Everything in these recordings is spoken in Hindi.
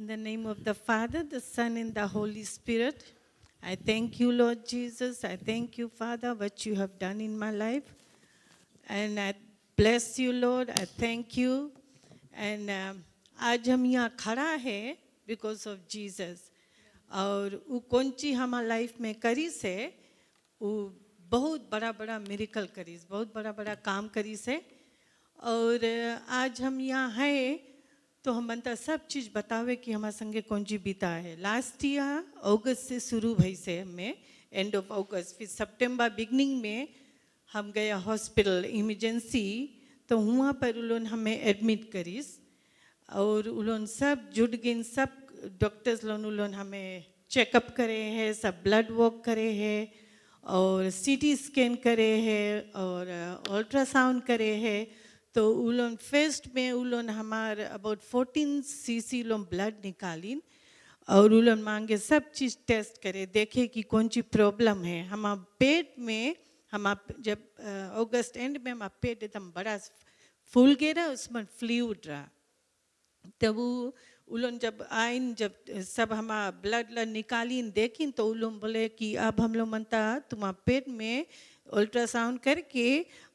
In the name of the Father, the Son, and the Holy Spirit, I thank you, Lord Jesus. I thank you, Father, what you have done in my life. And I bless you, Lord. I thank you. And आज हम यहाँ खड़ा है because of Jesus. और वो कौन ची हमारे लाइफ में करी से वो बहुत बड़ा बड़ा मिरेकल करी, बहुत बड़ा बड़ा काम करी से. और आज हम यहाँ हैं तो हम बनता सब चीज़ बतावे कि हमारे संगे कौन जी बीता है. लास्ट ईयर अगस्त से शुरू भई से हमें एंड ऑफ अगस्त, फिर सितंबर बिगनिंग में हम गया हॉस्पिटल इमरजेंसी. तो वहाँ पर उन्होंने हमें एडमिट करीस और उन्होंने सब जुड़ गए, सब डॉक्टर्स उन्होंने हमें चेकअप करे हैं, सब ब्लड वर्क करे हैं और सीटी स्कैन करे हैं और अल्ट्रासाउंड करे हैं. तो उन्होंने फर्स्ट में उन्होंने हमारे अबाउट 14 cc ब्लड निकाली और उन्होंने मांगे सब चीज़ टेस्ट करे, देखे कि कौन सी प्रॉब्लम है. हमारे पेट में जब अगस्त एंड में हमारा पेट एकदम बड़ा फूल गया, उसमें फ्लूइड रहा. तब वो उन्होंने जब आइन जब सब हमारा ब्लड निकाली देखी तो उन्होंने बोले कि अब हम लोग मनता तुम्हारा पेट में अल्ट्रासाउंड करके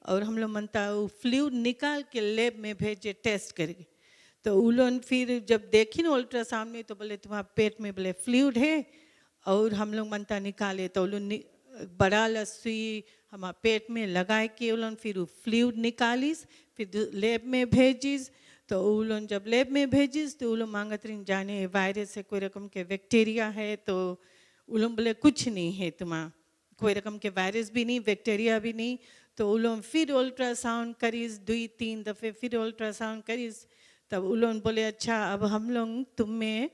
और हम लोग मनता वो फ्लूइड निकाल के लैब में भेजे टेस्ट करके. तो उन्होंने फिर जब देखी ना अल्ट्रासाउंड में तो बोले तुम्हारा पेट में बोले फ्लूइड है और हम लोग मनता निकाले. तो उन्होंने बड़ा लस्सी हमारे पेट में लगाए के उन्होंने फिर वो फ्लूइड निकालीस, फिर लैब में भेजीस. तो उन्होंने जब लैब में भेजीस तो उन्होंने मांगत रही जाने वायरस है, कोई रकम के बैक्टीरिया है. तो उन्होंने बोले कुछ नहीं है, तुम्हारा कोई रकम के वायरस भी नहीं, बैक्टीरिया भी नहीं. तो उन्होंने फिर अल्ट्रासाउंड करीस 2-3 दफ़े, फिर अल्ट्रासाउंड करीस. तब उन्होंने बोले अच्छा अब हम लोग तुम्हें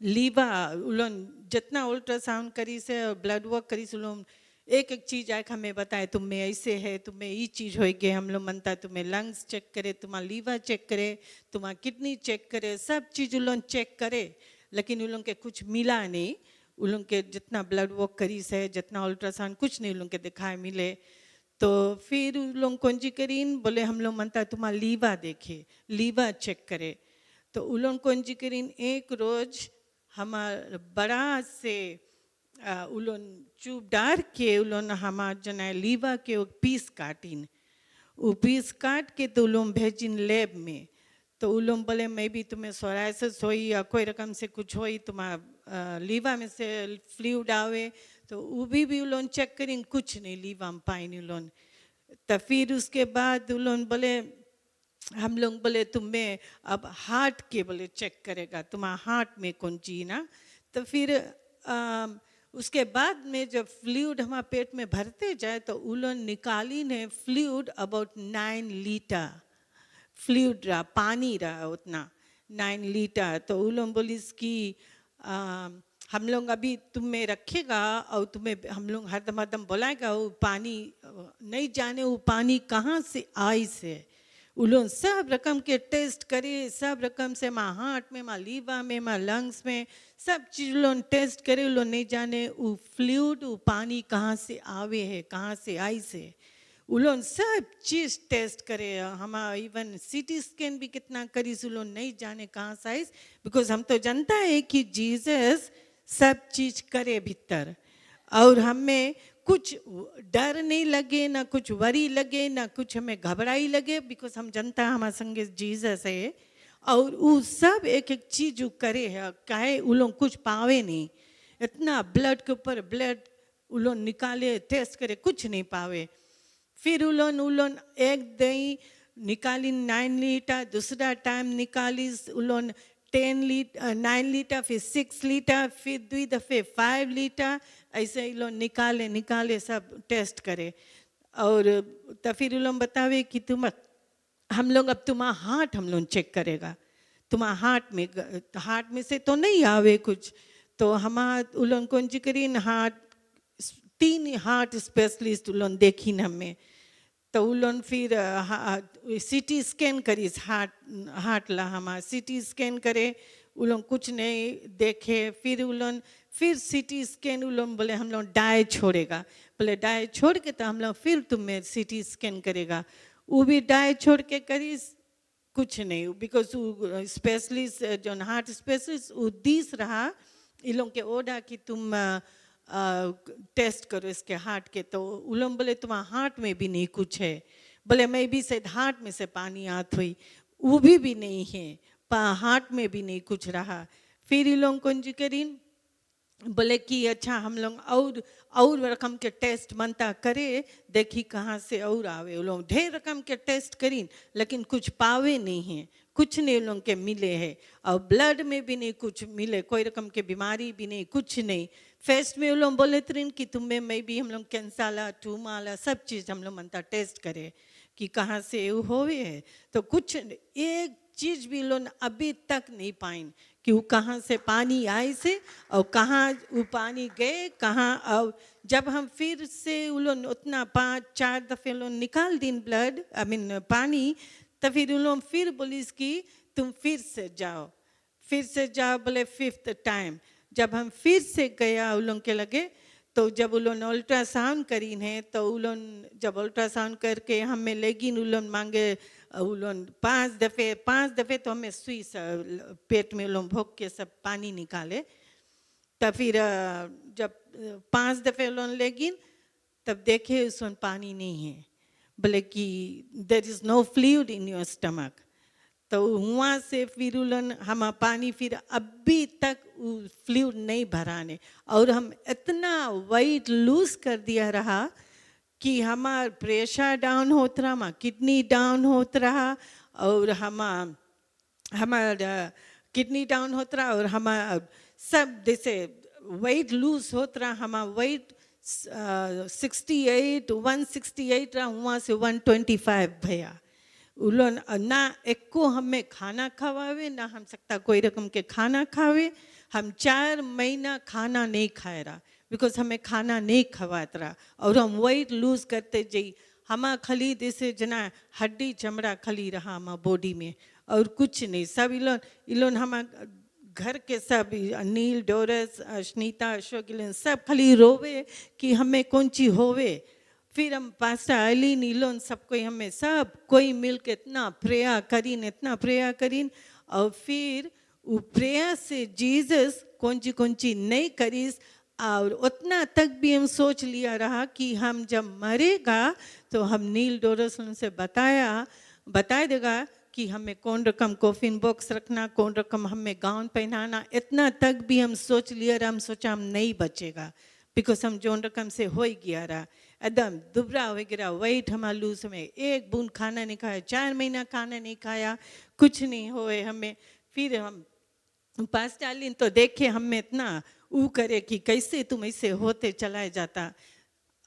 लीवर उन्होंने जितना अल्ट्रासाउंड करी से और ब्लड वर्क करी से उन्होंने एक एक चीज़ आके हमें बताए तुम्हें ऐसे है, तुम्हें ये चीज़ होगी. हम लोग मनता तुम्हें लंग्स चेक करे, तुम्हारा लीवर चेक करे, तुम्हारा किडनी चेक करे, सब चीज़ उन्होंने चेक करे. लेकिन उन लोगों के कुछ मिला नहीं. उन लोगों के जितना ब्लड वर्क करी से जितना अल्ट्रासाउंड कुछ नहीं उन लोगों के दिखाए मिले. तो फिर उन लोग कौन जी करीन बोले हम लोग मनता तुम्हारा लीवर देखे, लीवर चेक करे. तो उन लोग कौन जी करीन एक रोज़ हमारा बड़ा से उलोन चुप डार के उलोन हमार जना लीवा के वो पीस काटीन, वो पीस काट के तो उलोन भेजिन लैब में. तो उलोन बोले मैं भी तुम्हें सोराइसिस होई या कोई रकम से कुछ होई, तुम्हारा लीवा में से फ्लूइड आवे. तो वो भी उलोन चेक करीन, कुछ नहीं लीवा में पाइन उलोन. तो फिर उसके बाद उलोन बोले हम लोग बोले तुम्हें अब हार्ट के बोले चेक करेगा, तुम्हारा हार्ट में कौन चीज ना. तो फिर उसके बाद में जब फ्लूइड हमारे पेट में भरते जाए तो उन्होंने निकाली ने फ्लूइड अबाउट 9 लीटर फ्लूइड रहा, पानी रहा उतना 9 लीटर. तो उन्होंने बोली कि हम लोग अभी तुम्हें रखेगा और तुम्हें हम लोग हरदम बोलाएगा वो पानी नहीं जाने वो पानी कहाँ से आई से. उन्होंने सब रकम के टेस्ट करे, सब रकम से माँ हार्ट में, माँ लीवर में, माँ लंग्स में सब चीज़ उन्होंने टेस्ट करे. उन्होंने नहीं जाने वो फ्लूइड वो पानी कहाँ से आवे है, कहाँ से आई से. उन्होंने सब चीज़ टेस्ट करे. हमारा इवन सीटी स्कैन भी कितना करी से उन्होंने नहीं जाने कहाँ से आई. बिकॉज हम तो जानता है कि जीसस सब चीज़ करे भीतर और हमें कुछ डर नहीं लगे, ना कुछ वरी लगे, ना कुछ हमें घबराई लगे. बिकॉज हम जनता हमारे संगे जीसस है और वो सब एक एक चीज़ करे है. काहे उन लोग कुछ पावे नहीं, इतना ब्लड के ऊपर ब्लड उन लोग निकाले टेस्ट करे कुछ नहीं पावे. फिर उन लोग एक दही निकाली 9 लीटर, दूसरा टाइम निकाली उन लोग 10 लीटर 9 लीटर, फिर 6 लीटर, फिर 2 दफ़े 5 लीटर. ऐसे ही लोग निकाले सब टेस्ट करे. और तो फिर लोग बतावे कि तुम हम लोग अब तुम्हारा हार्ट हम लोग चेक करेगा, तुम्हारा हार्ट में से तो नहीं आवे कुछ. तो हमारा उन लोग कौन जी करीन हार्ट 3 हार्ट स्पेशलिस्ट उन लोग देखी हमें. तो उन लोग फिर सीटी स्कैन करी हार्ट ला हमारा सीटी स्कैन करे. उन लोग कुछ नहीं देखे. फिर उन लोग फिर सीटी स्कैन उन लोग बोले हम लोग डाई छोड़ेगा. बोले डाई छोड़ के तो हम लोग फिर तुम्हें सीटी स्कैन करेगा. वो भी डाई छोड़ के करीस कुछ नहीं, बिकॉज स्पेशलिस्ट जो हार्ट स्पेशलिस्ट वो दिस रहा इन लोग के ओडा कि तुम टेस्ट करो इसके हार्ट के, तो उन लोग बोले तुम्हारा हार्ट में भी नहीं कुछ है, बोले मैं भी शायद हार्ट में से पानी आत हुई, वो भी नहीं है, हार्ट में भी नहीं कुछ रहा। फिर इन लोग कौन जी करीन बोले कि अच्छा हम लोग और रकम के टेस्ट बनता करे, देखी कहाँ से और आवे। वो लोग ढेर रकम के टेस्ट करीन लेकिन कुछ पावे नहीं है, कुछ नहीं उन लोग के मिले है, और ब्लड में भी नहीं कुछ मिले, कोई रकम के बीमारी भी नहीं, कुछ नहीं। फेस्ट में वो लोग बोले तरीन कि तुम्हें मैं भी हम लोग कैंसाला टूमाला सब चीज़ हम लोग मनता टेस्ट करे कि कहाँ से वो होवे है, तो कुछ एक चीज़ भी लोग अभी तक नहीं पाइन कि वो कहाँ से पानी आए से और कहाँ वो पानी गए कहाँ। और जब हम फिर से वो लोग उतना 5-4 दफ़े लोग निकाल दिन ब्लड आई मीन पानी, तो फिर उन लोग फिर बोलिस कि तुम फिर से जाओ बोले 5th टाइम। जब हम फिर से गया उन लोग के लगे, तो जब उन लोग अल्ट्रासाउंड करी है, तो उन लोग जब अल्ट्रासाउंड करके हमें लेकिन उन लोग मांगे उन 5 दफ़े तो हमें सुई पेट में लोग भोग के सब पानी निकाले। तब फिर जब 5 दफ़े लोग लेकिन तब देखे उसमें पानी नहीं है, बोले कि there is no fluid in your stomach. तो वहाँ से फिर उन हम पानी फिर अभी तक फ्लूइड नहीं भराने, और हम इतना वेट लूज कर दिया रहा कि हमारा प्रेशर डाउन होता रहा, हमारा किडनी डाउन होता रहा, और हमारा किडनी डाउन होता रहा, और हमारा सब जैसे वेट लूज होता रहा। हमारा वेट 168 रहा, वहाँ से 125 भैया। उलोन ना एक को हमें खाना खवावे ना हम सकता कोई रकम के खाना खावे। हम 4 महीना खाना नहीं खाए रहा, बिकॉज हमें खाना नहीं खवाता रहा, और हम वेट लूज करते जाइए। हमारा खाली जैसे जना हड्डी चमड़ा खाली रहा हमारा बॉडी में, और कुछ नहीं। सब इलोन हमारा घर के सब अनिल डोरस अश्नीता अशोक इलोन सब खाली रोवे कि हमें कौन ची होवे। फिर हम पास्टर आइली नीलोन सब कोई हमें सब कोई मिल के इतना प्रेयर करीन, और फिर वो प्रेयर से जीसस कौन ची नहीं करीस। और उतना तक भी हम सोच लिया रहा कि हम जब मरेगा तो हम नील डोरस से बता देगा कि हमें कौन रकम कॉफिन बॉक्स रखना, कौन रकम हमें गाउन पहनाना। इतना तक भी हम सोच लिया रहा, हम सोचा हम नहीं बचेगा, बिकॉज हम जो रकम से हो ही गया रहा, एकदम दुबरा हो गया, वेट हमारा लूज, हमें एक बूंद खाना नहीं खाया, 4 महीना खाना नहीं खाया, कुछ नहीं होए हमें। फिर हम पास डालिन तो देखे हमें इतना वो करे कि कैसे तुम ऐसे होते चलाए जाता।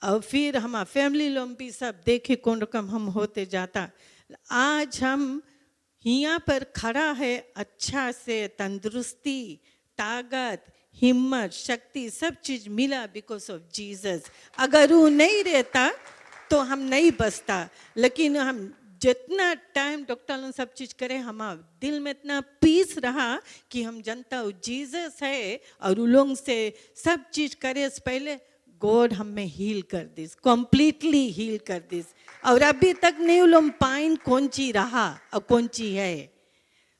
और फिर हमारा फैमिली लोग भी सब देखे कौन रकम हम होते जाता। आज हम यहाँ पर खड़ा है, अच्छा से तंदुरुस्ती, ताकत, हिम्मत, शक्ति सब चीज़ मिला बिकॉज ऑफ जीसस। अगर वो नहीं रहता तो हम नहीं बचता। लेकिन हम जितना टाइम डॉक्टर लोग सब चीज़ करे, हमारा दिल में इतना पीस रहा कि हम जनता जीसस है, और उन लोग से सब चीज़ करे से पहले गॉड हमें हील कर दिस, कम्प्लीटली हील कर दिस। और अभी तक नहीं उन लोग पाइन कौन ची रहा और कौन ची है।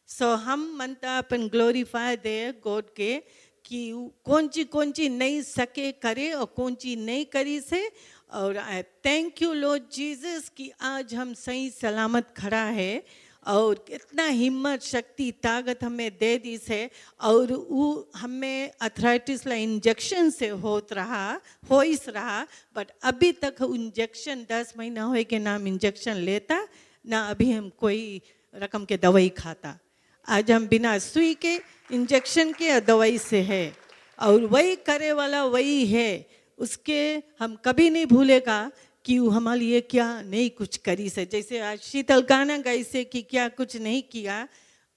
सो हम मनता अपन ग्लोरीफाई दे गॉड के कि कौन ची नहीं सके करे और कौन ची नहीं करी से। और आई थैंक यू लॉर्ड जीसस कि आज हम सही सलामत खड़ा है, और इतना हिम्मत शक्ति ताकत हमें दे दी से। और वो हमें अथराइटिस ला इंजेक्शन से होत रहा, बट अभी तक इंजेक्शन 10 महीना हो के नाम इंजेक्शन लेता ना, अभी हम कोई रकम के दवाई खाता। आज हम बिना सुई के इंजेक्शन के दवाई से है, और वही करे वाला वही है, उसके हम कभी नहीं भूलेगा कि वो हमारे लिए क्या नहीं कुछ करी से। जैसे आज शीतल गाना गाई से कि क्या कुछ नहीं किया,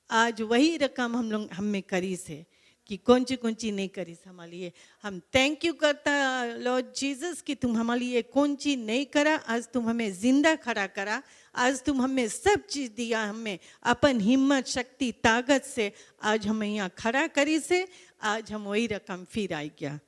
आज वही रकम हम लोग हमें करी से कि कौन ची नहीं करी से हमारे लिए। हम थैंक यू करता लॉर्ड जीसस कि तुम हमारे लिए कौन ची नहीं करा, आज तुम हमें जिंदा खड़ा करा, आज तुम हमें सब चीज़ दिया, हमें अपन हिम्मत शक्ति ताकत से आज हमें यहाँ खड़ा करी से। आज हम वही रकम फिर आई गया।